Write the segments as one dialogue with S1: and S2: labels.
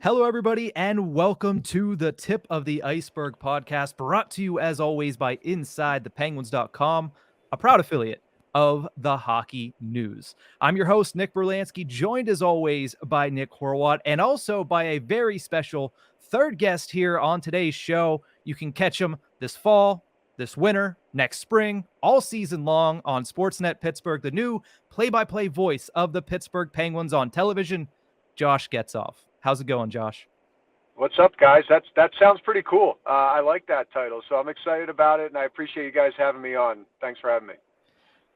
S1: Hello, everybody, and welcome to the Tip of the Ice-Burgh podcast, brought to you, as always, by InsideThePenguins.com, a proud affiliate of the Hockey News. I'm your host, Nick Brlansky, joined, as always, by Nick Horwat, and also by a very special third guest here on today's show. You can catch him this fall, this winter, next spring, all season long on Sportsnet Pittsburgh, the new play-by-play voice of the Pittsburgh Penguins on television, Josh Getzoff. How's it going, Josh?
S2: What's up, guys? That sounds pretty cool. I like that title, so I'm excited about it, and I appreciate you guys having me on. Thanks for having me.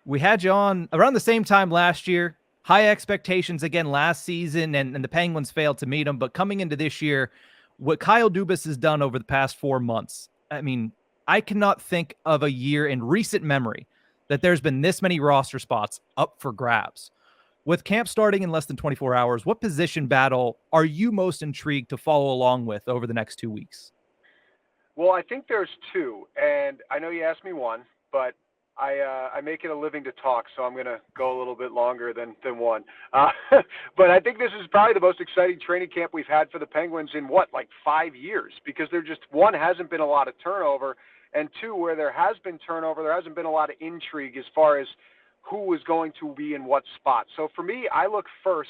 S1: We had you on around the same time last year. High expectations again last season, and the Penguins failed to meet them. But coming into this year, what Kyle Dubas has done over the past 4 months, I mean, I cannot think of a year in recent memory that there's been this many roster spots up for grabs. With camp starting in less than 24 hours, what position battle are you most intrigued to follow along with over the next 2 weeks?
S2: Well, I think there's two, and I know you asked me one, but I make it a living to talk, so I'm going to go a little bit longer than one. But I think this is probably the most exciting training camp we've had for the Penguins in, like 5 years, because there just, one, hasn't been a lot of turnover, and two, where there has been turnover, there hasn't been a lot of intrigue as far as who is going to be in what spot. So for me, I look first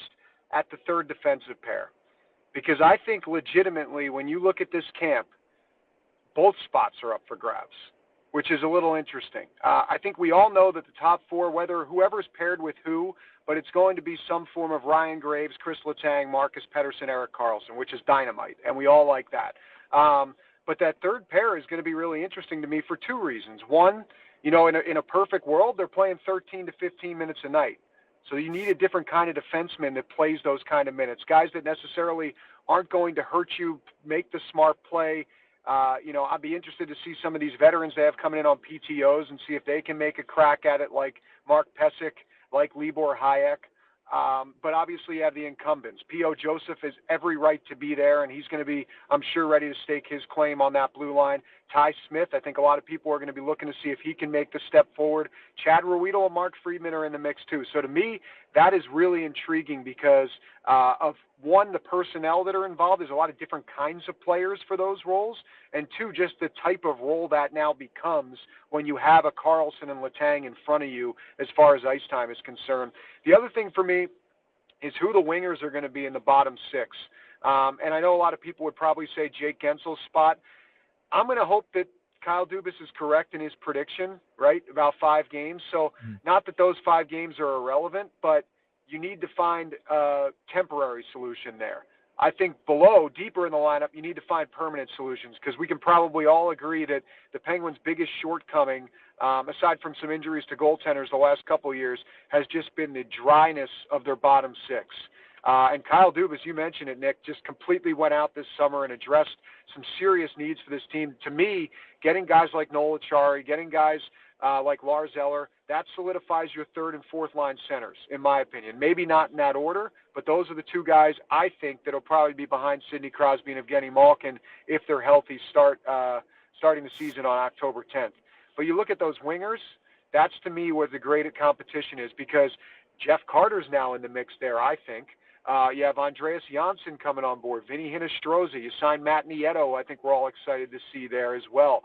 S2: at the third defensive pair, because I think legitimately when you look at this camp, both spots are up for grabs, which is a little interesting. I think we all know that the top four, whether whoever's paired with who, but it's going to be some form of Ryan Graves, Kris Letang, Marcus Pettersson, Erik Karlsson, which is dynamite, and we all like that. But that third pair is going to be really interesting to me for two reasons. One, you know, in a perfect world, they're playing 13 to 15 minutes a night. So you need a different kind of defenseman that plays those kind of minutes. Guys that necessarily aren't going to hurt you, make the smart play. I'd be interested to see some of these veterans they have coming in on PTOs and see if they can make a crack at it, like Mark Pysyk, like Libor Hayek. But obviously you have the incumbents. P.O. Joseph has every right to be there, and he's going to be, I'm sure, ready to stake his claim on that blue line. Ty Smith, I think a lot of people are going to be looking to see if he can make the step forward. Chad Ruhwedel and Mark Friedman are in the mix too. So to me, that is really intriguing because of, one, the personnel that are involved. There's a lot of different kinds of players for those roles. And two, just the type of role that now becomes when you have a Karlsson and Letang in front of you as far as ice time is concerned. The other thing for me is who the wingers are going to be in the bottom six. And I know a lot of people would probably say Jake Gensel's spot. I'm going to hope that Kyle Dubas is correct in his prediction, right, about 5 games. So not that those 5 games are irrelevant, but you need to find a temporary solution there. I think below, deeper in the lineup, you need to find permanent solutions because we can probably all agree that the Penguins' biggest shortcoming, aside from some injuries to goaltenders the last couple of years, has just been the dryness of their bottom six. And Kyle Dubas, you mentioned it, Nick, just completely went out this summer and addressed some serious needs for this team. To me, getting guys like Noel Acciari, getting guys like Lars Eller, that solidifies your third and fourth line centers, in my opinion. Maybe not in that order, but those are the two guys I think that will probably be behind Sidney Crosby and Evgeny Malkin if they're healthy starting the season on October 10th. But you look at those wingers, that's to me where the great competition is because Jeff Carter's now in the mix there, I think. You have Andreas Janssen coming on board, Vinny Hinostroza. You signed Matt Nieto, I think we're all excited to see there as well.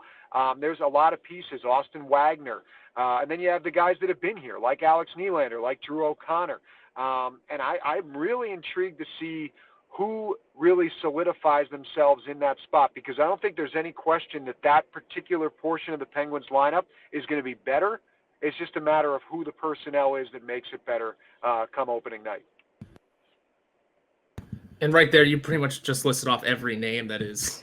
S2: There's a lot of pieces, Austin Wagner. And then you have the guys that have been here, like Alex Nylander, like Drew O'Connor. And I'm really intrigued to see who really solidifies themselves in that spot because I don't think there's any question that that particular portion of the Penguins lineup is going to be better. It's just a matter of who the personnel is that makes it better come opening night.
S3: And right there, you pretty much just listed off every name that is,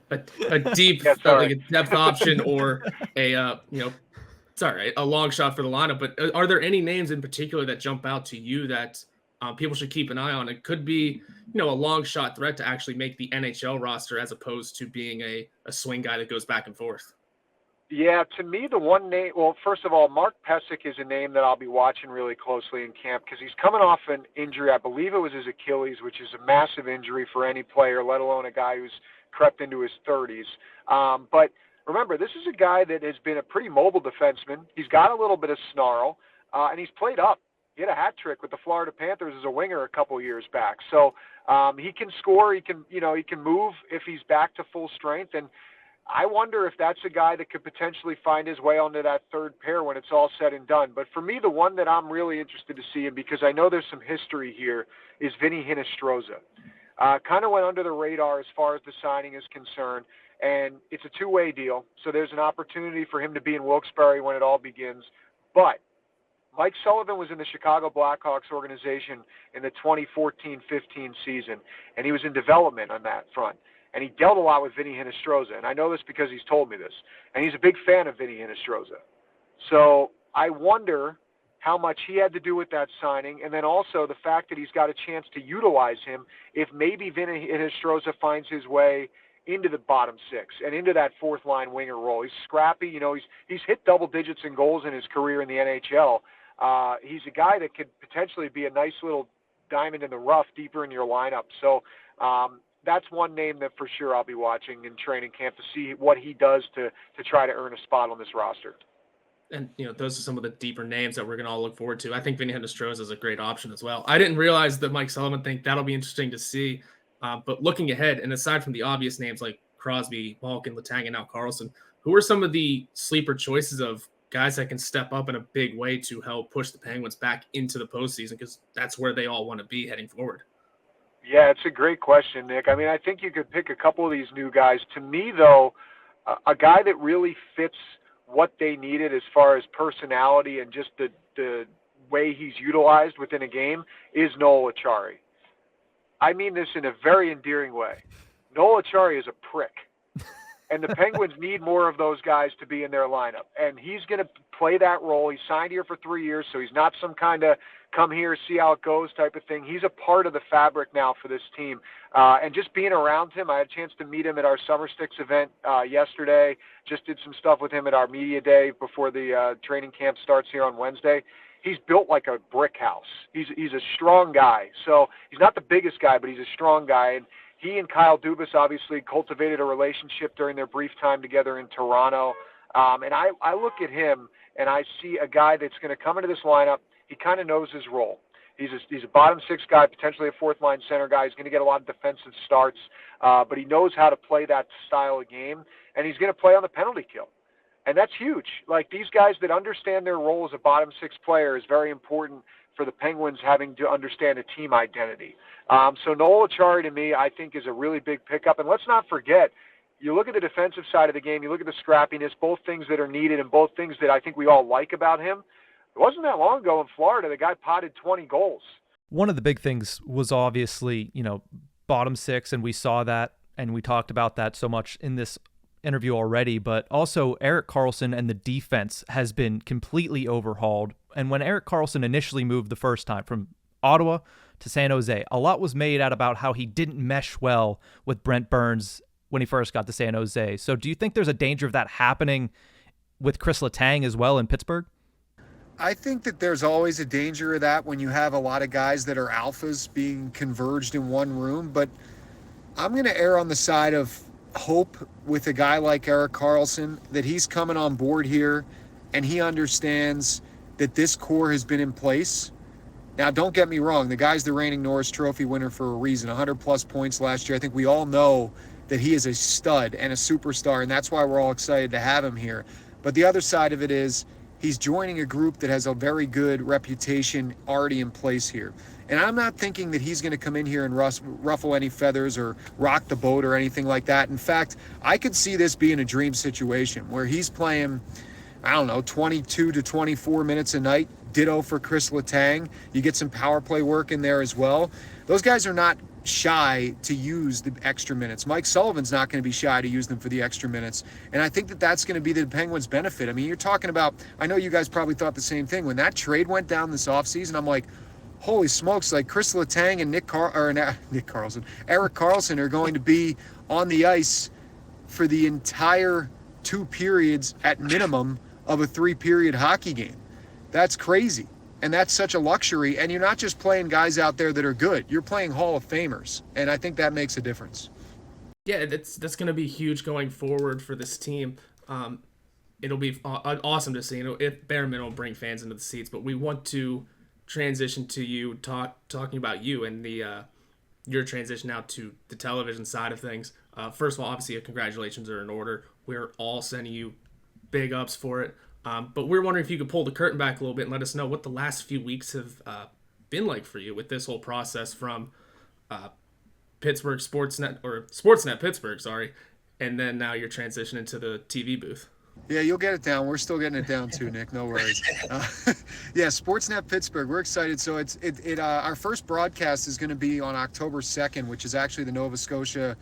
S3: a deep, like a depth option or a, it's all right, a long shot for the lineup. But are there any names in particular that jump out to you that people should keep an eye on? It could be, a long shot threat to actually make the NHL roster as opposed to being a swing guy that goes back and forth.
S2: Yeah, to me, the one name, well, first of all, Mark Pysyk is a name that I'll be watching really closely in camp because he's coming off an injury. I believe it was his Achilles, which is a massive injury for any player, let alone a guy who's crept into his 30s. But remember, this is a guy that has been a pretty mobile defenseman. He's got a little bit of snarl, and he's played up He had a hat trick with the Florida Panthers as a winger a couple years back. So he can score. He can move if he's back to full strength. And I wonder if that's a guy that could potentially find his way onto that third pair when it's all said and done. But for me, the one that I'm really interested to see, and because I know there's some history here, is Vinny Hinostroza. Kind of went under the radar as far as the signing is concerned. And it's a two-way deal. So there's an opportunity for him to be in Wilkes-Barre when it all begins. But Mike Sullivan was in the Chicago Blackhawks organization in the 2014-15 season, and he was in development on that front. And he dealt a lot with Vinny Hinostroza, and I know this because he's told me this. And he's a big fan of Vinny Hinostroza. So I wonder how much he had to do with that signing, and then also the fact that he's got a chance to utilize him if maybe Vinny Hinostroza finds his way into the bottom six and into that fourth-line winger role. He's scrappy. He's hit double digits in goals in his career in the NHL. He's a guy that could potentially be a nice little diamond in the rough deeper in your lineup. So that's one name that for sure I'll be watching in training camp to see what he does to try to earn a spot on this roster.
S3: And, those are some of the deeper names that we're going to all look forward to. I think Vinny Hinostroza is a great option as well. I didn't realize the Mike Sullivan thing. That'll be interesting to see. But looking ahead, and aside from the obvious names like Crosby, Malkin, Letang, and now Karlsson, who are some of the sleeper choices of guys that can step up in a big way to help push the Penguins back into the postseason, because that's where they all want to be heading forward?
S2: Yeah, it's a great question, Nick. I mean, I think you could pick a couple of these new guys. To me, though, a guy that really fits what they needed as far as personality and just the way he's utilized within a game is Noel Acciari. I mean this in a very endearing way. Noel Acciari is a prick. And the Penguins need more of those guys to be in their lineup. And he's going to play that role. He's signed here for 3 years, so he's not some kind of come here, see how it goes type of thing. He's a part of the fabric now for this team. And just being around him, I had a chance to meet him at our Summer Sticks event yesterday. Just did some stuff with him at our media day before the training camp starts here on Wednesday. He's built like a brick house. He's a strong guy. So he's not the biggest guy, but he's a strong guy. And he and Kyle Dubas obviously cultivated a relationship during their brief time together in Toronto. And I look at him and I see a guy that's going to come into this lineup. He kind of knows his role. He's a bottom six guy, potentially a fourth line center guy. He's going to get a lot of defensive starts, but he knows how to play that style of game, and he's going to play on the penalty kill. And that's huge. Like, these guys that understand their role as a bottom six player is very important for the Penguins having to understand a team identity. So Noel Acciari, to me, I think is a really big pickup. And let's not forget, you look at the defensive side of the game, you look at the scrappiness, both things that are needed and both things that I think we all like about him. It wasn't that long ago in Florida, the guy potted 20 goals.
S1: One of the big things was obviously, bottom six, and we saw that, and we talked about that so much in this interview already, but also Erik Karlsson and the defense has been completely overhauled. And when Erik Karlsson initially moved the first time from Ottawa to San Jose, a lot was made out about how he didn't mesh well with Brent Burns when he first got to San Jose. So do you think there's a danger of that happening with Kris Letang as well in Pittsburgh?
S4: I think that there's always a danger of that when you have a lot of guys that are alphas being converged in one room, but I'm going to err on the side of hope with a guy like Erik Karlsson, that he's coming on board here and he understands that this core has been in place. Now, don't get me wrong, the guy's the reigning Norris Trophy winner for a reason, 100-plus points last year. I think we all know that he is a stud and a superstar, and that's why we're all excited to have him here. But the other side of it is he's joining a group that has a very good reputation already in place here. And I'm not thinking that he's going to come in here and ruffle any feathers or rock the boat or anything like that. In fact, I could see this being a dream situation where he's playing, 22 to 24 minutes a night. Ditto for Kris Letang. You get some power play work in there as well. Those guys are not shy to use the extra minutes. Mike Sullivan's not going to be shy to use them for the extra minutes. And I think that that's going to be the Penguins' benefit. I mean, you're talking about, I know you guys probably thought the same thing. When that trade went down this offseason, I'm like, holy smokes, like Kris Letang and Erik Karlsson are going to be on the ice for the entire 2 periods at minimum of a 3-period hockey game. That's crazy. And that's such a luxury. And you're not just playing guys out there that are good. You're playing Hall of Famers. And I think that makes a difference.
S3: Yeah, that's going to be huge going forward for this team. It'll be awesome to see. If bare minimum, bring fans into the seats, but we want to transition to you talking about you and the your transition out to the television side of things. First of all, obviously, congratulations are in order. We're all sending you big ups for it. But we're wondering if you could pull the curtain back a little bit and let us know what the last few weeks have been like for you with this whole process from Pittsburgh Sportsnet Pittsburgh, sorry, and then now you're transitioning to the TV booth.
S4: Yeah, you'll get it down. We're still getting it down too, Nick. No worries. Yeah, Sportsnet Pittsburgh. We're excited. So our first broadcast is going to be on October 2nd, which is actually the Nova Scotia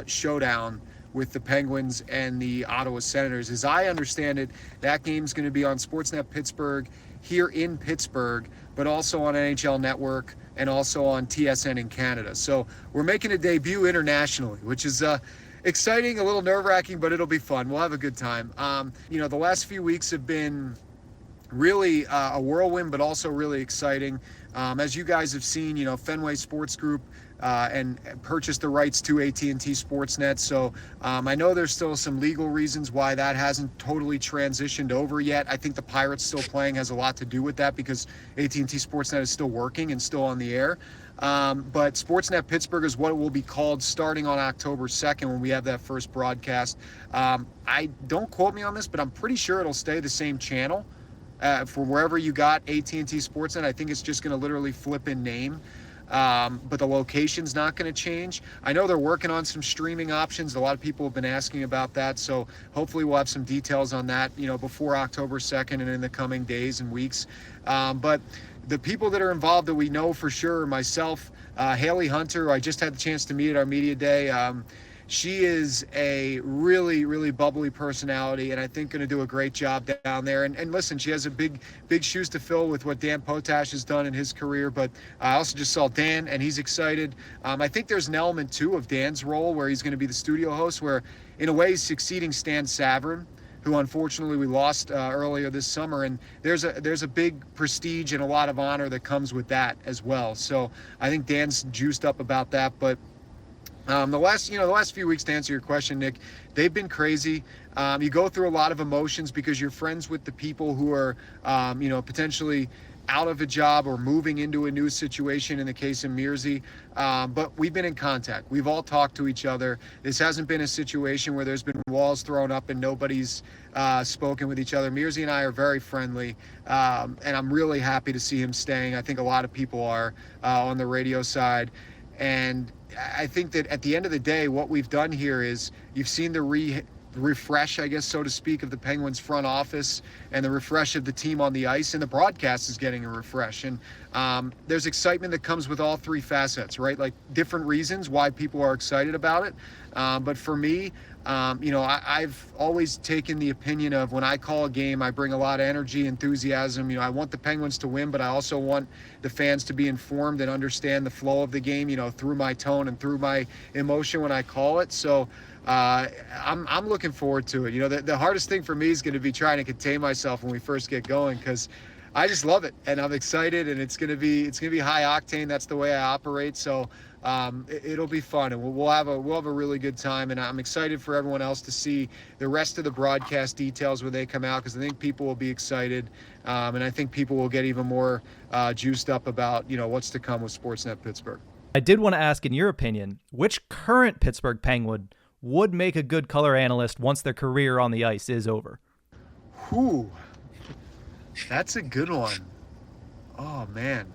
S4: showdown with the Penguins and the Ottawa Senators. As I understand it, that game's going to be on Sportsnet Pittsburgh here in Pittsburgh, but also on NHL Network and also on TSN in Canada. So we're making a debut internationally, which is exciting, a little nerve-wracking, but it'll be fun. We'll have a good time. The last few weeks have been really a whirlwind, but also really exciting. As you guys have seen, Fenway Sports Group and purchased the rights to AT&T Sportsnet. So I know there's still some legal reasons why that hasn't totally transitioned over yet. I think the Pirates still playing has a lot to do with that because AT&T Sportsnet is still working and still on the air. But Sportsnet Pittsburgh is what it will be called starting on October 2nd when we have that first broadcast. Don't quote me on this, but I'm pretty sure it'll stay the same channel. For wherever you got AT&T Sportsnet, I think it's just going to literally flip in name. But the location's not going to change. I know they're working on some streaming options. A lot of people have been asking about that. So hopefully we'll have some details on that, before October 2nd and in the coming days and weeks. But the people that are involved that we know for sure, myself, Haley Hunter, who I just had the chance to meet at our media day. She is a really, really bubbly personality, and I think going to do a great job down there. And listen, she has a big shoes to fill with what Dan Potash has done in his career. But I also just saw Dan, and he's excited. I think there's an element, too, of Dan's role where he's going to be the studio host, where in a way he's succeeding Stan Savran, who unfortunately we lost earlier this summer. And there's a big prestige and a lot of honor that comes with that as well. So I think Dan's juiced up about that. But the last few weeks, to answer your question, Nick, they've been crazy. You go through a lot of emotions because you're friends with the people who are, potentially out of a job or moving into a new situation in the case of Mearsy. But we've been in contact. We've all talked to each other. This hasn't been a situation where there's been walls thrown up and nobody's spoken with each other. Mearsy and I are very friendly, and I'm really happy to see him staying. I think a lot of people are on the radio side. And I think that at the end of the day, what we've done here is you've seen the refresh, I guess, so to speak, of the Penguins front office and the refresh of the team on the ice, and the broadcast is getting a refresh. And there's excitement that comes with all three facets, right? Like different reasons why people are excited about it. But for me, I've always taken the opinion of when I call a game, I bring a lot of energy, enthusiasm. I want the Penguins to win, but I also want the fans to be informed and understand the flow of the game, through my tone and through my emotion when I call it. So I'm looking forward to it. The hardest thing for me is going to be trying to contain myself when we first get going, because I just love it and I'm excited, and it's going to be high octane. That's the way I operate. So it'll be fun, and we'll have a really good time. And I'm excited for everyone else to see the rest of the broadcast details when they come out, because I think people will be excited, and I think people will get even more juiced up about what's to come with Sportsnet Pittsburgh.
S1: I did want to ask, in your opinion, which current Pittsburgh Penguin would make a good color analyst once their career on the ice is over?
S4: Whew. That's a good one. Oh, man.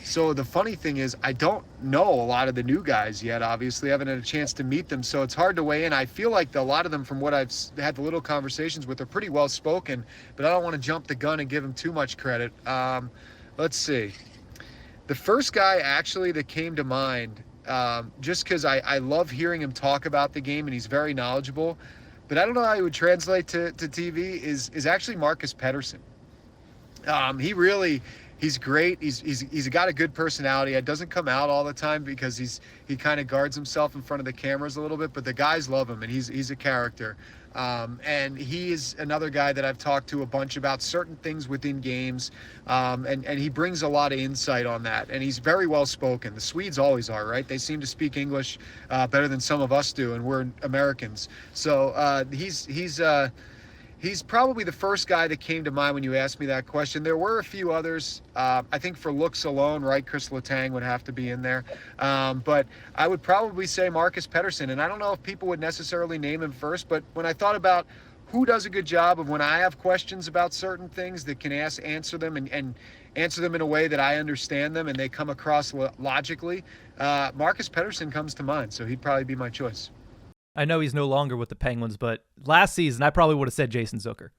S4: So the funny thing is, I don't know a lot of the new guys yet, obviously. I haven't had a chance to meet them, so it's hard to weigh in. I feel like a lot of them, from what I've had the little conversations with, are pretty well spoken, but I don't want to jump the gun and give them too much credit. Let's see. The first guy, actually, that came to mind, just because I love hearing him talk about the game, and he's very knowledgeable, but I don't know how he would translate to TV, is actually Marcus Pettersson. He's great. He's got a good personality. It doesn't come out all the time because he kind of guards himself in front of the cameras a little bit, but the guys love him, and he's a character. And he is another guy that I've talked to a bunch about certain things within games, and he brings a lot of insight on that, and he's very well spoken. The Swedes always are, right? They seem to speak English better than some of us do, and we're Americans. So He's probably the first guy that came to mind when you asked me that question. There were a few others. I think for looks alone, right, Kris Letang would have to be in there. But I would probably say Marcus Pettersson. And I don't know if people would necessarily name him first, but when I thought about who does a good job of when I have questions about certain things that can answer them and answer them in a way that I understand them and they come across logically, Marcus Pettersson comes to mind. So he'd probably be my choice.
S1: I know he's no longer with the Penguins, but last season I probably would have said Jason Zucker.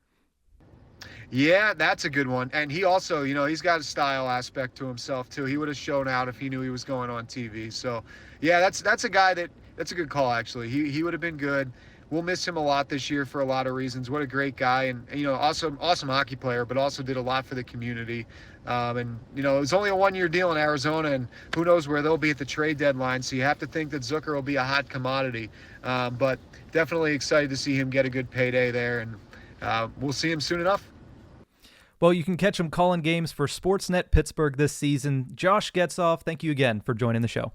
S4: Yeah, that's a good one. And he also, he's got a style aspect to himself too. He would have shown out if he knew he was going on TV. So, yeah, that's a guy that's a good call actually. He would have been good. We'll miss him a lot this year for a lot of reasons. What a great guy and awesome hockey player, but also did a lot for the community. It was only a 1-year deal in Arizona, and who knows where they'll be at the trade deadline. So you have to think that Zucker will be a hot commodity. But definitely excited to see him get a good payday there, and we'll see him soon enough.
S1: Well, you can catch him calling games for Sportsnet Pittsburgh this season. Josh Getzoff, thank you again for joining the show.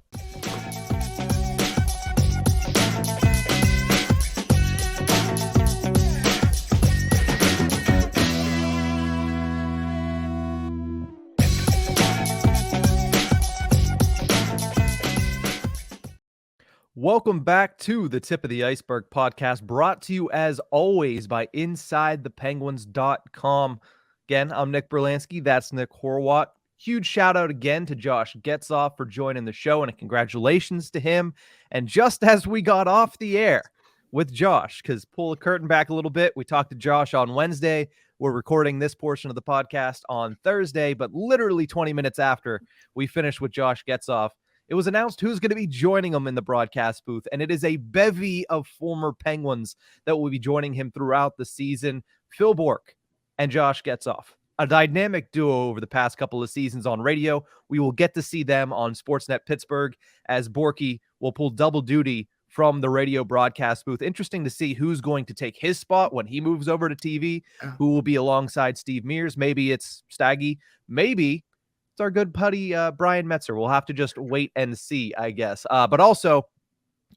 S1: Welcome back to the Tip of the Ice-Burgh podcast, brought to you as always by InsideThePenguins.com. Again, I'm Nick Brlansky. That's Nick Horwat. Huge shout out again to Josh Getzoff for joining the show, and congratulations to him. And just as we got off the air with Josh, because pull the curtain back a little bit, we talked to Josh on Wednesday. We're recording this portion of the podcast on Thursday, but literally 20 minutes after we finished with Josh Getzoff, it was announced who's going to be joining him in the broadcast booth, and it is a bevy of former Penguins that will be joining him throughout the season. Phil Bourque and Josh Getzoff, a dynamic duo over the past couple of seasons on radio. We will get to see them on Sportsnet Pittsburgh as Bourque will pull double duty from the radio broadcast booth. Interesting to see who's going to take his spot when he moves over to TV, who will be alongside Steve Mears. Maybe it's Staggy. Maybe it's our good buddy Brian Metzer. We'll have to just wait and see, I guess. But also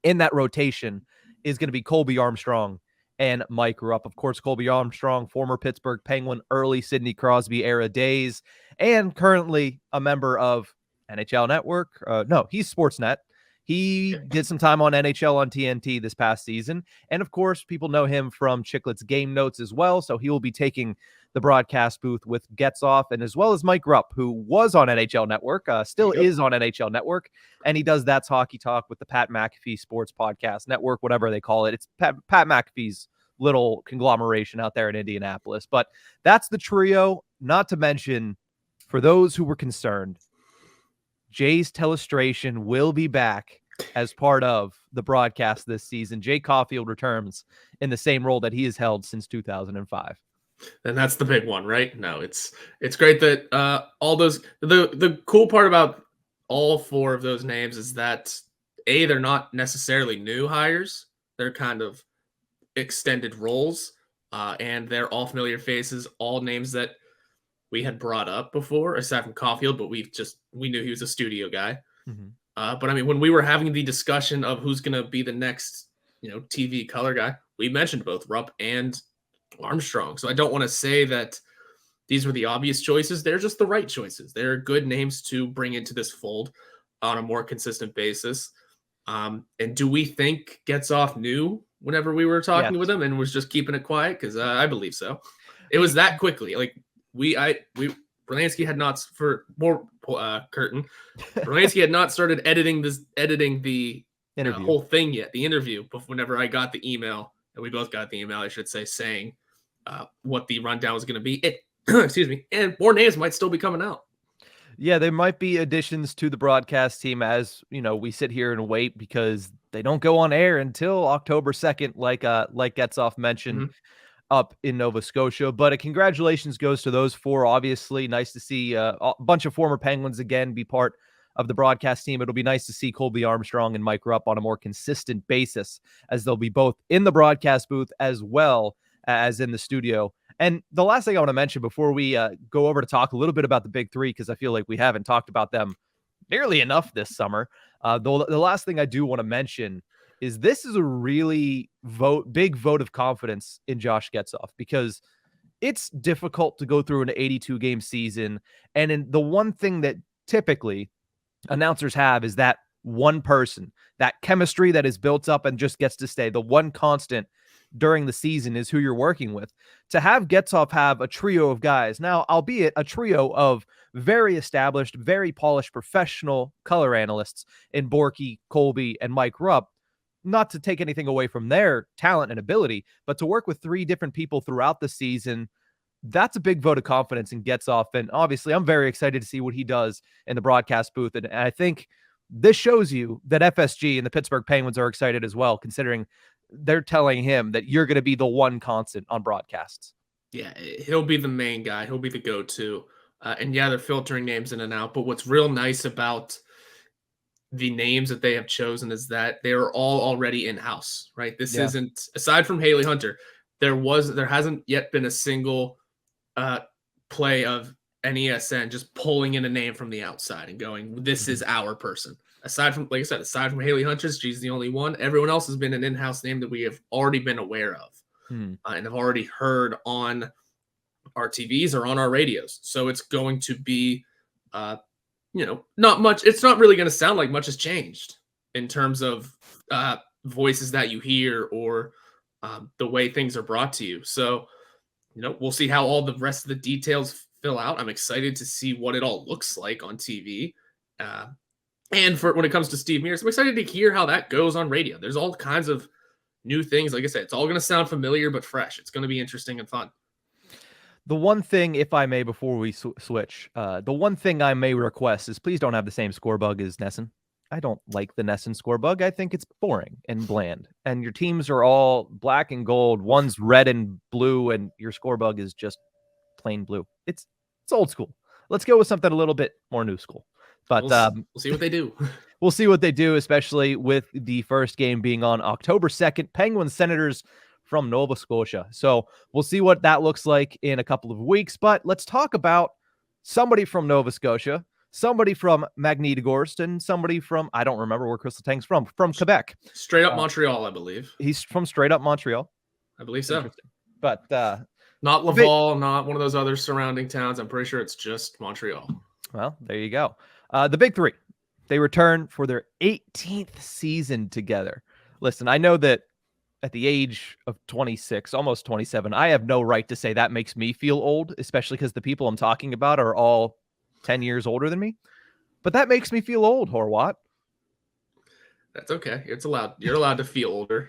S1: in that rotation is going to be Colby Armstrong and Mike Rupp. Of course, Colby Armstrong, former Pittsburgh Penguin, early Sidney Crosby era days, and currently a member of NHL Network. No, he's Sportsnet. He did some time on NHL on TNT this past season. And of course, people know him from Chiclet's Game Notes as well. So he will be taking the broadcast booth with Getzoff, and as well as Mike Rupp, who was on NHL Network, still is on NHL Network. And he does That's Hockey Talk with the Pat McAfee Sports Podcast Network, whatever they call it. It's Pat McAfee's little conglomeration out there in Indianapolis. But that's the trio, not to mention, for those who were concerned, Jay's Telestration will be back as part of the broadcast this season. Jay Caulfield returns in the same role that he has held since 2005.
S3: And that's the big one, right? No, it's great that all those the cool part about all four of those names is that they're not necessarily new hires. They're kind of extended roles, and they're all familiar faces, all names that we had brought up before, aside from Caulfield, but we knew he was a studio guy.
S1: Mm-hmm.
S3: But I mean, when we were having the discussion of who's going to be the next, TV color guy, we mentioned both Rupp and Armstrong. So I don't want to say that these were the obvious choices. They're just the right choices. They're good names to bring into this fold on a more consistent basis. And do we think Getzoff knew whenever we were talking with him and was just keeping it quiet? Because I believe so. It was that quickly. Like Brlansky had not Brlansky had not started editing the
S1: interview.
S3: Whole thing yet. The interview, whenever I got the email, and we both got the email, I should say, saying what the rundown was going to be. Excuse me. And more names might still be coming out.
S1: Yeah, there might be additions to the broadcast team as, we sit here and wait because they don't go on air until October 2nd, like Getzoff mentioned, up in Nova Scotia. But a congratulations goes to those four. Obviously, nice to see a bunch of former Penguins again be part of the broadcast team. It'll be nice to see Colby Armstrong and Mike Rupp on a more consistent basis, as they'll be both in the broadcast booth as well as in the studio. And the last thing I want to mention before we go over to talk a little bit about the big three, because I feel like we haven't talked about them nearly enough this summer. The last thing I do want to mention is this is a really big vote of confidence in Josh Getzoff, because it's difficult to go through an 82 game season. And in the one thing that typically announcers have is that one person, that chemistry that is built up and just gets to stay. The one constant during the season is who you're working with. To have Getzoff have a trio of guys, now, albeit a trio of very established, very polished professional color analysts in Borky, Colby, and Mike Rupp, not to take anything away from their talent and ability, but to work with three different people throughout the season, that's a big vote of confidence in Getzoff. And obviously, I'm very excited to see what he does in the broadcast booth. And I think this shows you that FSG and the Pittsburgh Penguins are excited as well, considering they're telling him that you're going to be the one constant on broadcasts.
S3: Yeah, he'll be the main guy. He'll be the go-to. And yeah, they're filtering names in and out. But what's real nice about the names that they have chosen is that they're all already in-house, right? This isn't, aside from Haley Hunter, there hasn't yet been a single play of NESN just pulling in a name from the outside and going, this is our person. Aside from, like I said, aside from Haley Hunter, she's the only one. Everyone else has been an in-house name that we have already been aware of and have already heard on our TVs or on our radios. So it's going to be, not much. It's not really going to sound like much has changed in terms of voices that you hear or the way things are brought to you. So, we'll see how all the rest of the details fill out. I'm excited to see what it all looks like on TV. And for when it comes to Steve Mears, I'm excited to hear how that goes on radio. There's all kinds of new things. Like I said, it's all going to sound familiar but fresh. It's going to be interesting and fun.
S1: The one thing, if I may, before we switch, the one thing I may request is please don't have the same score bug as NESN. I don't like the NESN score bug. I think it's boring and bland. And your teams are all black and gold. One's red and blue, and your score bug is just plain blue. It's old school. Let's go with something a little bit more new school. But
S3: we'll see what they do.
S1: We'll see what they do, especially with the first game being on October 2nd. Penguins Senators from Nova Scotia. So we'll see what that looks like in a couple of weeks. But let's talk about somebody from Nova Scotia, somebody from Magnitogorsk, and somebody from, I don't remember where Kris Letang's from Quebec.
S3: Straight up Montreal, I believe.
S1: He's from straight up Montreal.
S3: I believe so.
S1: But
S3: not Laval, not one of those other surrounding towns. I'm pretty sure it's just Montreal.
S1: Well, there you go. The big three, they return for their 18th season together. Listen, I know that at the age of 26, almost 27, I have no right to say that makes me feel old, especially because the people I'm talking about are all 10 years older than me. But that makes me feel old, Horwat.
S3: That's okay. It's allowed. You're allowed to feel older.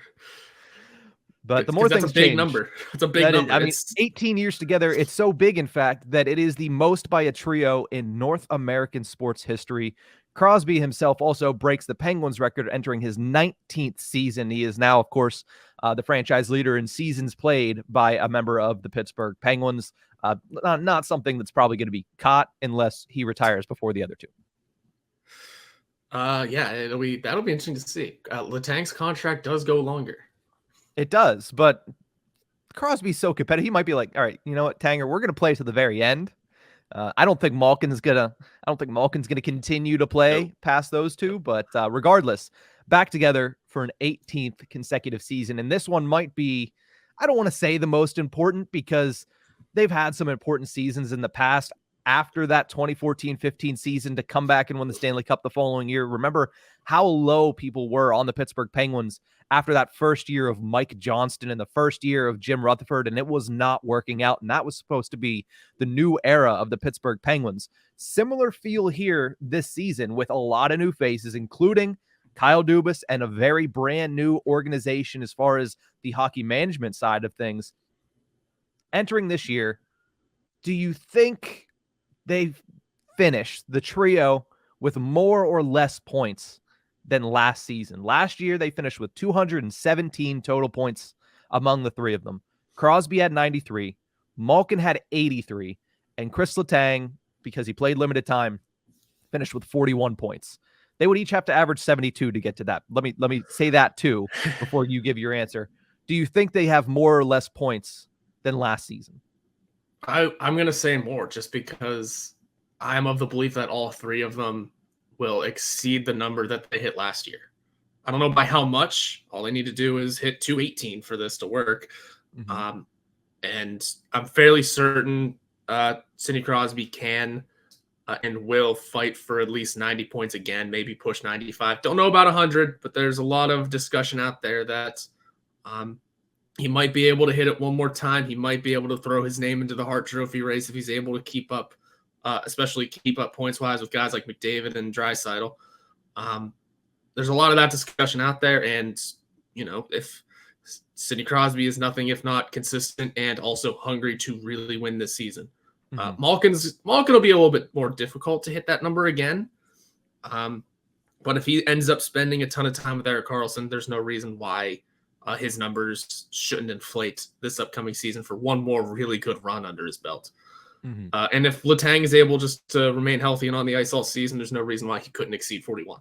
S1: But the more things
S3: that's a big
S1: change,
S3: number. It's a big number.
S1: I mean, 18 years together, it's so big, in fact, that it is the most by a trio in North American sports history. Crosby himself also breaks the Penguins record, entering his 19th season. He is now, of course, the franchise leader in seasons played by a member of the Pittsburgh Penguins. Not something that's probably going to be caught unless he retires before the other two.
S3: That'll be interesting to see. Letang's contract does go longer.
S1: It does, but Crosby's so competitive. He might be like, all right, you know what, Tanger, we're going to play to the very end. I don't think Malkin's gonna continue to play past those two, but regardless, back together for an 18th consecutive season. And this one might be, I don't want to say the most important, because they've had some important seasons in the past after that 2014-15 season to come back and win the Stanley Cup the following year. Remember how low people were on the Pittsburgh Penguins after that first year of Mike Johnston and the first year of Jim Rutherford, and it was not working out. And that was supposed to be the new era of the Pittsburgh Penguins. Similar feel here this season with a lot of new faces, including Kyle Dubas and a very brand new organization as far as the hockey management side of things. Entering this year, do you think they've finished the trio with more or less points than last season? Last year, they finished with 217 total points among the three of them. Crosby had 93, Malkin had 83, and Kris Letang, because he played limited time, finished with 41 points. They would each have to average 72 to get to that. Let me say that too before you give your answer. Do you think they have more or less points than last season?
S3: I'm going to say more, just because I'm of the belief that all three of them will exceed the number that they hit last year. I don't know by how much. All they need to do is hit 218 for this to work.
S1: Mm-hmm.
S3: And I'm fairly certain Sidney Crosby can and will fight for at least 90 points again, maybe push 95. Don't know about 100, but there's a lot of discussion out there that he might be able to hit it one more time. He might be able to throw his name into the Hart Trophy race if he's able to keep up, especially keep up points-wise with guys like McDavid and Draisaitl. There's a lot of that discussion out there, and, if Sidney Crosby is nothing if not consistent and also hungry to really win this season. Malkin will be a little bit more difficult to hit that number again. But if he ends up spending a ton of time with Erik Karlsson, there's no reason why his numbers shouldn't inflate this upcoming season for one more really good run under his belt. And if Letang is able just to remain healthy and on the ice all season, there's no reason why he couldn't exceed 41.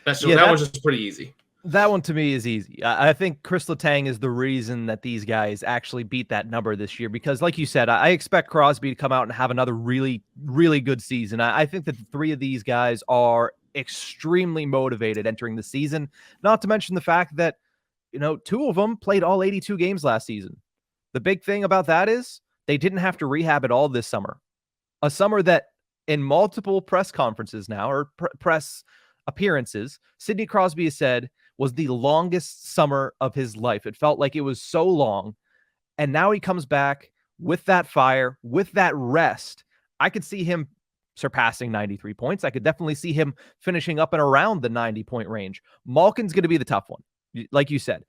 S3: That was just pretty easy.
S1: That one to me is easy. I think Kris Letang is the reason that these guys actually beat that number this year, because like you said, I expect Crosby to come out and have another really, really good season. I think that the three of these guys are extremely motivated entering the season, not to mention the fact that, two of them played all 82 games last season. The big thing about that is they didn't have to rehab at all this summer, a summer that in multiple press conferences now or press appearances, Sidney Crosby has said was the longest summer of his life. It felt like it was so long. And now he comes back with that fire, with that rest. I could see him surpassing 93 points. I could definitely see him finishing up and around the 90-point range. Malkin's going to be the tough one. Like you said,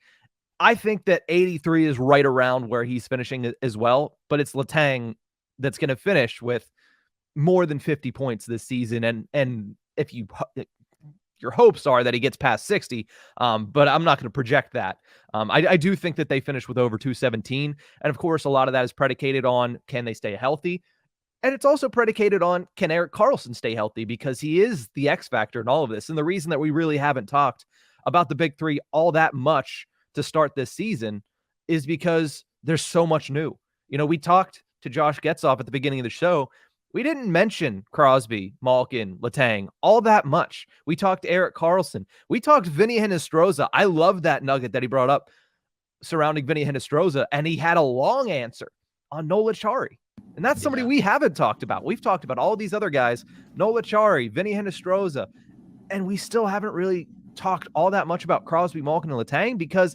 S1: I think that 83 is right around where he's finishing as well, but it's Letang that's going to finish with more than 50 points this season. And if your hopes are that he gets past 60, but I'm not going to project that. I do think that they finish with over 217. And of course, a lot of that is predicated on, can they stay healthy? And it's also predicated on, can Erik Karlsson stay healthy? Because he is the X factor in all of this. And the reason that we really haven't talked about the big three all that much to start this season is because there's so much new. We talked to Josh Getzoff at the beginning of the show. We didn't mention Crosby, Malkin, Letang all that much. We talked Erik Karlsson. We talked Vinny Hinostroza. I love that nugget that he brought up surrounding Vinny Hinostroza, and he had a long answer on Noel Acciari. And that's somebody we haven't talked about. We've talked about all these other guys, Noel Acciari, Vinny Hinostroza, and we still haven't really talked all that much about Crosby, Malkin, and Letang because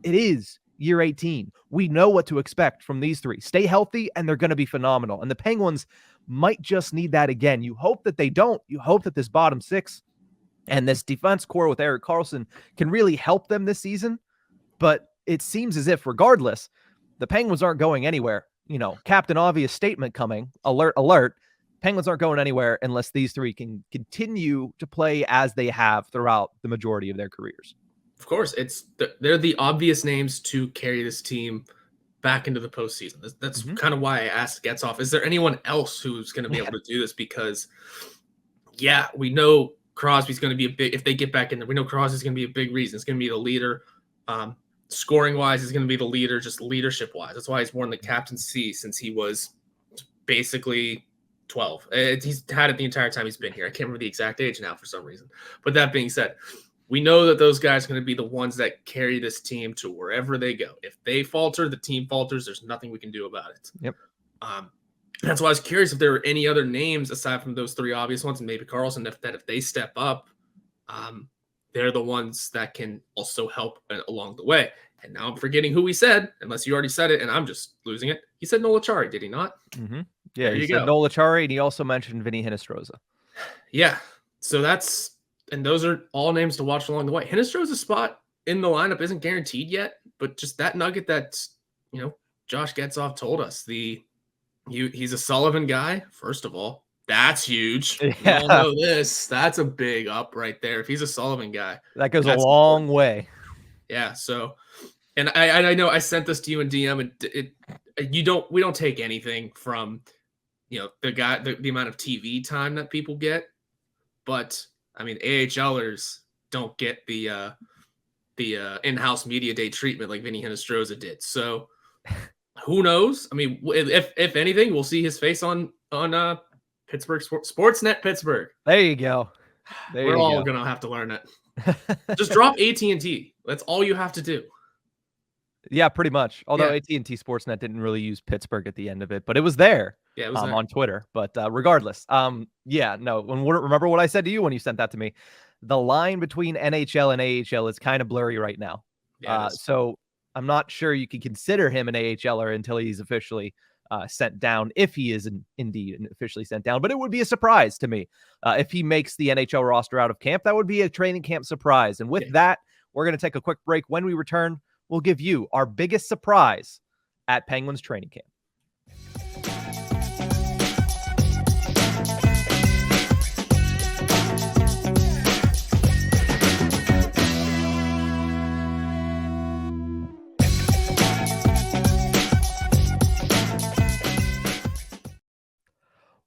S1: it is year 18. We know what to expect from these three. Stay healthy, and they're going to be phenomenal. And the Penguins might just need that again. You hope that they don't. You hope that this bottom six and this defense core with Erik Karlsson can really help them this season. But it seems as if, regardless, the Penguins aren't going anywhere. Captain Obvious statement coming. Alert, alert. Penguins aren't going anywhere unless these three can continue to play as they have throughout the majority of their careers.
S3: Of course, they're the obvious names to carry this team back into the postseason. That's kind of why I asked Getzoff, is there anyone else who's going to be able to do this? Because, we know Crosby's going to be if they get back in there, we know Crosby's going to be a big reason. It's going to be the leader. Scoring-wise, he's going to be the leader, just leadership-wise. That's why he's worn the captain's C since he was basically 12. He's had it the entire time he's been here. I can't remember the exact age now for some reason. But that being said, we know that those guys are going to be the ones that carry this team to wherever they go. If they falter, the team falters. There's nothing we can do about it.
S1: Yep.
S3: That's why I was curious if there were any other names aside from those three obvious ones, and maybe Karlsson, if they step up, they're the ones that can also help along the way. And now I'm forgetting who he said, unless you already said it, and I'm just losing it. He said Noel Acciari, did he not?
S1: Mm-hmm. Yeah, he said Noel Acciari, and he also mentioned Vinny Hinostroza.
S3: Yeah, so and those are all names to watch along the way. Hinostroza's spot in the lineup isn't guaranteed yet, but just that nugget that, Josh Getzoff told us, he's a Sullivan guy, first of all. That's huge. Yeah. We all know this. That's a big up right there. If he's a Sullivan guy,
S1: that goes a long way.
S3: Yeah. So, and I know I sent this to you in DM, and we don't take anything from, the amount of TV time that people get, but I mean, AHLers don't get the in-house media day treatment like Vinny Hinostroza did. So, who knows? I mean, if anything, we'll see his face on Pittsburgh Sportsnet Pittsburgh.
S1: There you go.
S3: We're all gonna have to learn it. Just drop AT&T. That's all you have to do.
S1: Yeah, pretty much. Although
S3: Yeah.
S1: AT&T Sportsnet didn't really use Pittsburgh at the end of it, but it was there.
S3: Yeah, it was there.
S1: On Twitter. But regardless, yeah, no. Remember what I said to you when you sent that to me? The line between NHL and AHL is kind of blurry right now.
S3: Yeah,
S1: so I'm not sure you can consider him an AHLer until he's officially sent down, if he is indeed officially sent down. But it would be a surprise to me if he makes the NHL roster out of camp. That would be a training camp surprise. And with that, we're going to take a quick break. When we return, we'll give you our biggest surprise at Penguins training camp.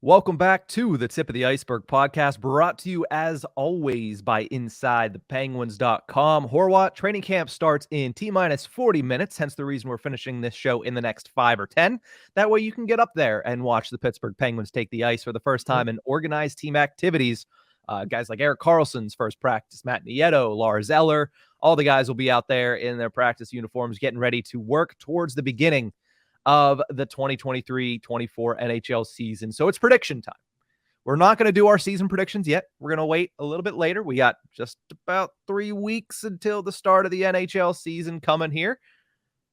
S1: Welcome back to the Tip of the Ice-Burgh podcast, brought to you as always by InsideThePenguins.com. Horwat, training camp starts in T-minus 40 minutes, hence the reason we're finishing this show in the next 5 or 10. That way you can get up there and watch the Pittsburgh Penguins take the ice for the first time in organized team activities. Guys like Erik Karlsson's first practice, Matt Nieto, Lars Eller, all the guys will be out there in their practice uniforms getting ready to work towards the beginning of the 2023-24 NHL season. So it's prediction time. We're not going to do our season predictions yet. We're going to wait a little bit later. We got just about 3 weeks until the start of the NHL season coming here.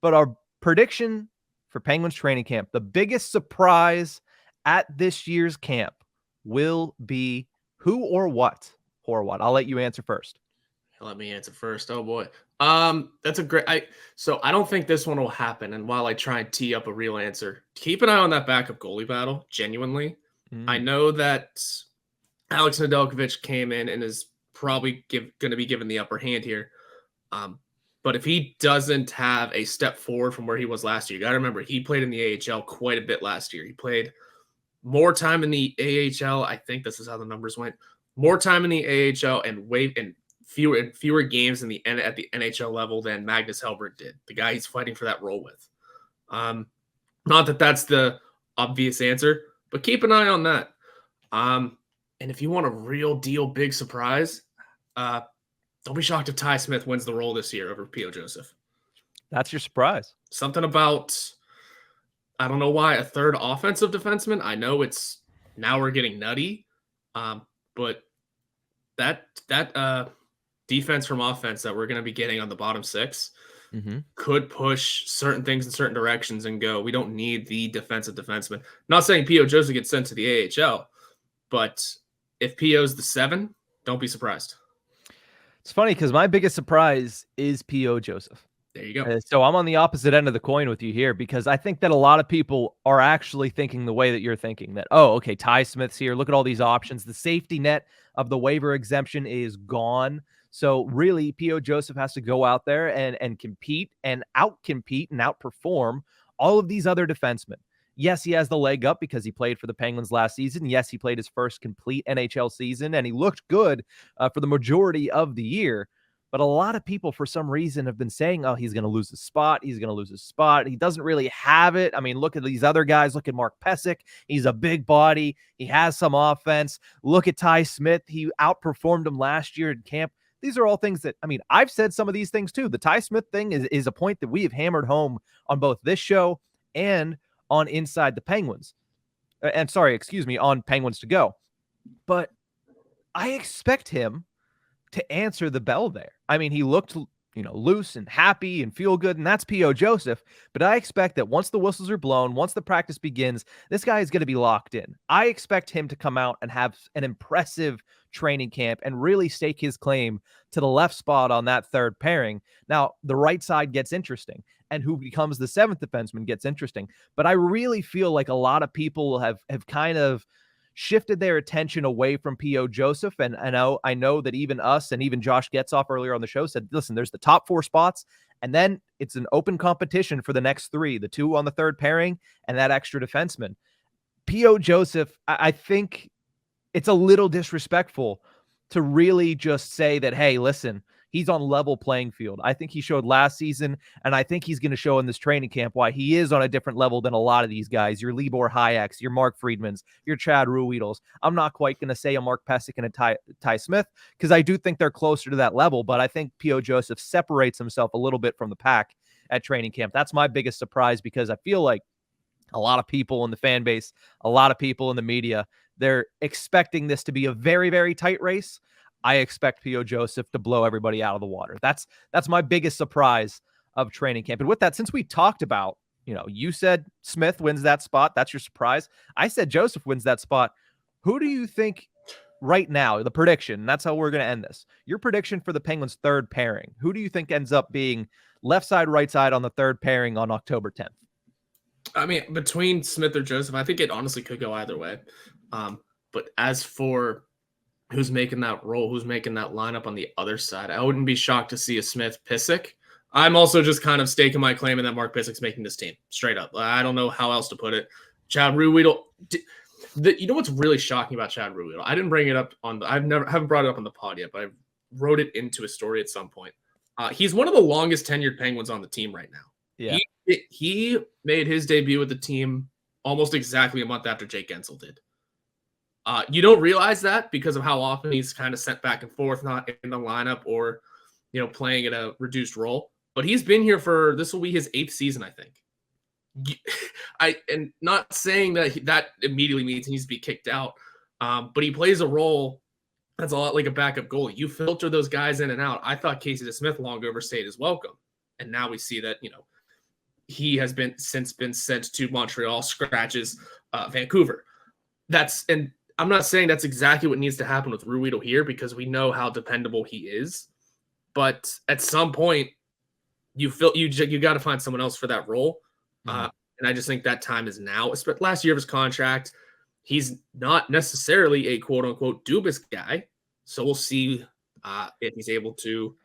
S1: But our prediction for Penguins training camp, the biggest surprise at this year's camp will be who or what? Horwat, I'll let you answer first.
S3: Let me answer first. Oh boy. That's a great. So I don't think this one will happen. And while I try and tee up a real answer, keep an eye on that backup goalie battle. Genuinely, I know that Alex Nedeljkovic came in and is probably going to be given the upper hand here. But if he doesn't have a step forward from where he was last year, you got to remember he played in the AHL quite a bit last year. He played more time in the AHL. I think this is how the numbers went. More time in the AHL and fewer games at the NHL level than Magnus Hellberg did, the guy he's fighting for that role with. Not that that's the obvious answer, but keep an eye on that. And if you want a real deal big surprise, don't be shocked if Ty Smith wins the role this year over P.O. Joseph.
S1: That's your surprise.
S3: Something about, I don't know why, a third offensive defenseman. I know it's now we're getting nutty, but that defense from offense that we're going to be getting on the bottom 6 could push certain things in certain directions and go, we don't need the defensive defenseman. Not saying P.O. Joseph gets sent to the AHL, but if P.O.'s the 7, don't be surprised.
S1: It's funny because my biggest surprise is P.O. Joseph.
S3: There you go.
S1: So I'm on the opposite end of the coin with you here, because I think that a lot of people are actually thinking the way that you're thinking, that, oh, okay, Ty Smith's here. Look at all these options. The safety net of the waiver exemption is gone. So really, P.O. Joseph has to go out there and compete and out-compete and outperform all of these other defensemen. Yes, he has the leg up because he played for the Penguins last season. Yes, he played his first complete NHL season, and he looked good for the majority of the year. But a lot of people, for some reason, have been saying, oh, he's going to lose his spot. He's going to lose his spot. He doesn't really have it. I mean, look at these other guys. Look at Mark Pesic. He's a big body. He has some offense. Look at Ty Smith. He outperformed him last year in camp. These are all things that, I mean, I've said some of these things too. The Ty Smith thing is a point that we have hammered home on both this show and on Inside the Penguins. On Penguins to Go. But I expect him to answer the bell there. I mean, he looked, loose and happy and feel good, and that's P.O. Joseph. But I expect that once the whistles are blown, once the practice begins, this guy is going to be locked in. I expect him to come out and have an impressive training camp and really stake his claim to the left spot on that third pairing. Now, the right side gets interesting, and who becomes the 7th defenseman gets interesting. But I really feel like a lot of people have kind of shifted their attention away from P.O. Joseph. And I know that even us and even Josh Getzoff earlier on the show said, listen, there's the top 4 spots, and then it's an open competition for the next 3, the 2 on the third pairing and that extra defenseman. P.O. Joseph, I think it's a little disrespectful to really just say that, hey, listen, he's on level playing field. I think he showed last season, and I think he's going to show in this training camp why he is on a different level than a lot of these guys. Your Libor Hayeks, your Mark Friedmans, your Chad Ruhwedels. I'm not quite going to say a Mark Pysyk and a Ty Smith because I do think they're closer to that level, but I think P.O. Joseph separates himself a little bit from the pack at training camp. That's my biggest surprise because I feel like a lot of people in the fan base, a lot of people in the media, they're expecting this to be a very, very tight race. I expect P.O. Joseph to blow everybody out of the water. That's my biggest surprise of training camp. And with that, since we talked about, you said Smith wins that spot. That's your surprise. I said Joseph wins that spot. Who do you think right now, the prediction, that's how we're going to end this. Your prediction for the Penguins' third pairing. Who do you think ends up being left side, right side on the third pairing on October 10th?
S3: I mean, between Smith or Joseph, I think it honestly could go either way. But as for who's making that role, who's making that lineup on the other side, I wouldn't be shocked to see a Smith Pysyk. I'm also just kind of staking my claim in that Mark Pysyk's making this team straight up. I don't know how else to put it. Chad Ruhwedel. You know what's really shocking about Chad Ruhwedel? I didn't bring it up haven't brought it up on the pod yet, but I wrote it into a story at some point. He's one of the longest tenured Penguins on the team right now.
S1: Yeah.
S3: He made his debut with the team almost exactly a month after Jake Guentzel did. You don't realize that because of how often he's kind of sent back and forth, not in the lineup or, playing in a reduced role. But he's been here this will be his 8th season, I think. And not saying that immediately means he needs to be kicked out, but he plays a role that's a lot like a backup goalie. You filter those guys in and out. I thought Casey DeSmith long overstayed his welcome, and now we see that he has since been sent to Montreal, scratches Vancouver. And I'm not saying that's exactly what needs to happen with Ruhwedel here because we know how dependable he is, but at some point you got to find someone else for that role. And I just think that time is now. Last year of his contract, he's not necessarily a quote-unquote Dubas guy, so we'll see if he's able to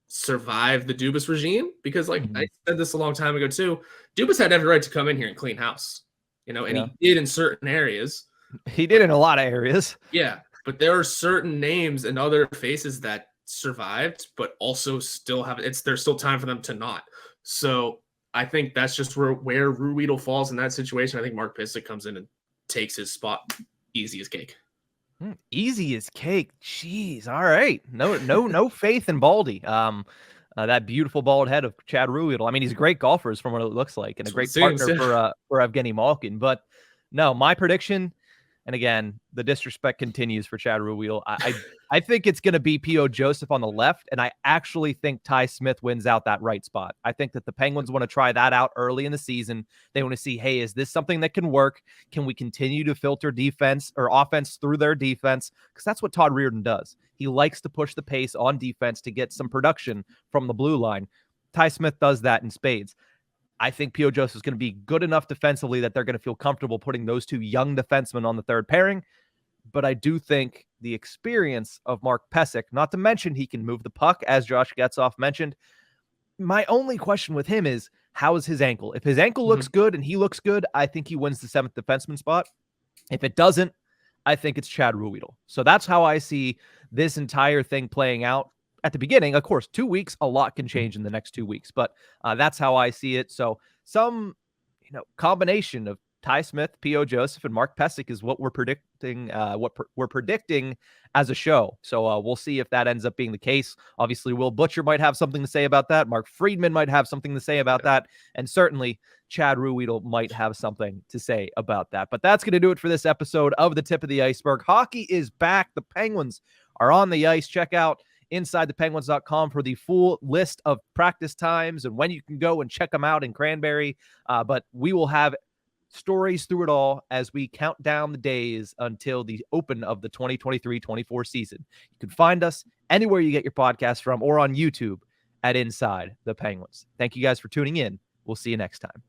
S3: survive the Dubas regime. Because, I said this a long time ago too, Dubas had every right to come in here and clean house, and he did in certain areas.
S1: He did in a lot of areas.
S3: Yeah, but there are certain names and other faces that survived, but also still there's still time for them to not. So I think that's just where Ruhwedel falls in that situation. I think Mark Pysyk comes in and takes his spot easy as cake.
S1: Easy as cake. Jeez. All right. No faith in Baldy. That beautiful bald head of Chad Ruhwedel. I mean, he's a great golfer from what it looks like, and a great partner for Evgeny Malkin. But no, my prediction, and again, the disrespect continues for Chad Ruhwedel. I think it's going to be P.O. Joseph on the left, and I actually think Ty Smith wins out that right spot. I think that the Penguins want to try that out early in the season. They want to see, hey, is this something that can work? Can we continue to filter defense or offense through their defense? Because that's what Todd Reirden does. He likes to push the pace on defense to get some production from the blue line. Ty Smith does that in spades. I think P.O. Joseph is going to be good enough defensively that they're going to feel comfortable putting those two young defensemen on the third pairing. But I do think the experience of Mark Pysyk, not to mention he can move the puck, as Josh Getzoff mentioned. My only question with him is, how is his ankle? If his ankle looks good and he looks good, I think he wins the 7th defenseman spot. If it doesn't, I think it's Chad Ruhwedel. So that's how I see this entire thing playing out. At the beginning, of course, 2 weeks, a lot can change in the next 2 weeks, but that's how I see it. So some, combination of Ty Smith, P.O. Joseph, and Mark Pysyk is what we're predicting. We're predicting as a show. So we'll see if that ends up being the case. Obviously, Will Butcher might have something to say about that. Mark Friedman might have something to say about that, and certainly Chad Ruhwedel might have something to say about that. But that's going to do it for this episode of the Tip of the Ice-Burgh. Hockey is back. The Penguins are on the ice. Check out InsideThePenguins.com for the full list of practice times and when you can go and check them out in Cranberry. But we will have stories through it all as we count down the days until the open of the 2023-24 season. You can find us anywhere you get your podcast from or on YouTube at Inside the Penguins. Thank you guys for tuning in. We'll see you next time.